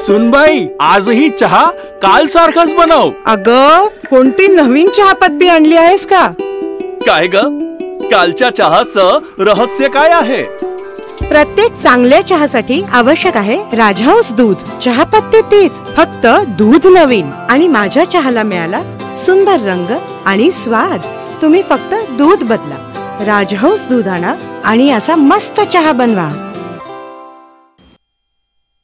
सुनबाई, आजही चहा काल सारखाच बनव. अगं, कोणती नवीन चहापत्ती आणली आहेस का? काय ग, कालच्या चहाचं रहस्य काय आहे? प्रत्येक चांगल्या चहासाठी आवश्यक आहे राजहंस दूध. चहापत्ती तीच, फक्त दूध नवीन. आणि माझ्या चहाला मिळाला सुंदर रंग आणि स्वाद. तुम्ही फक्त दूध बदला, राजहंस दूध आणा आणि असा मस्त चहा बनवा.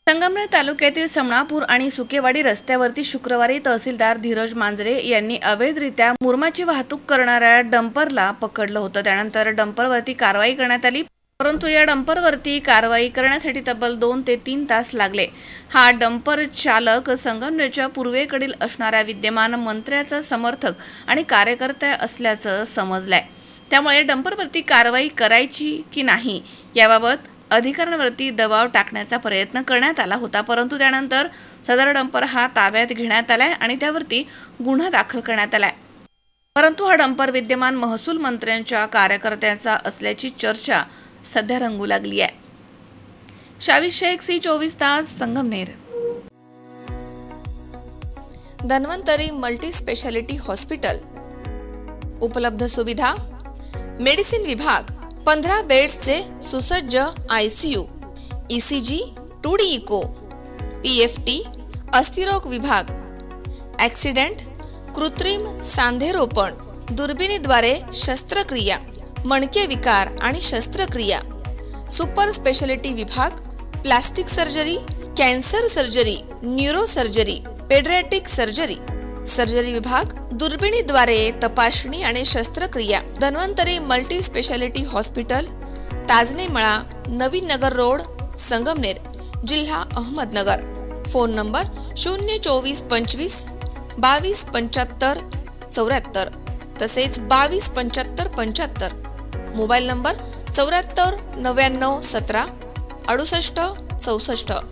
संगमनेर तालुक्यातील समणापूर आणि सुकेवाडी रस्त्यावरती शुक्रवारी तहसीलदार धीरज मांजरे यांनी अवैधरित्या मुरमाची वाहतूक करणाऱ्या डंपरला पकडलं होतं. त्यानंतर डंपरवरती कारवाई करण्यात आली, परंतु या डंपरवरती कारवाई करण्यासाठी तब्बल 2 ते 3 तास लागले. हा डंपर चालक संगमनेरच्या पूर्वेकडील असणाऱ्या विद्यमान मंत्र्याचा समर्थक आणि कार्यकर्ता असल्याचं समजलंय. त्यामुळे डंपरवरती कारवाई करायची की नाही याबाबत अधिकाऱ्यांवरती दबाव टाकण्याचा प्रयत्न करण्यात आला होता, परंतु त्यानंतर सदर डंपर हा ताब्यात घेण्यात आलाय आणि त्यावरती गुन्हा दाखल करण्यात आलाय. परंतु हा डंपर विद्यमान महसूल मंत्र्यांच्या कार्यकर्त्याचा असल्याची चर्चा सध्या रंगू लागली आहे. शावीर शेख, सी 24 तास, Sangamner. Dhanvantari multi speciality hospital. उपलब्ध सुविधा: मेडिसिन विभाग, 15 बेड्सचे सुसज्ज ICU, ECG, 2D echo, PFT, अस्थिरोग विभाग, ॲक्सिडेंट, कृत्रिम सांधेरोपण, दुर्बिणीद्वारे शस्त्रक्रिया, मणके विकार आणि शस्त्रक्रिया, सुपर स्पेशालिटी विभाग, plastic surgery, cancer surgery, neuro surgery, paediatric surgery, surgery विभाग, दुर्बिणीद्वारे तपासणी आणि शस्त्रक्रिया. Dhanvantari multi speciality hospital, Tajne मळा, नवीन नगर रोड, संगमनेर, जिल्हा अहमदनगर. फोन नंबर 024 25 22 75 74 तसेच 22 75 75. Mobile number 74 99 17 68 64.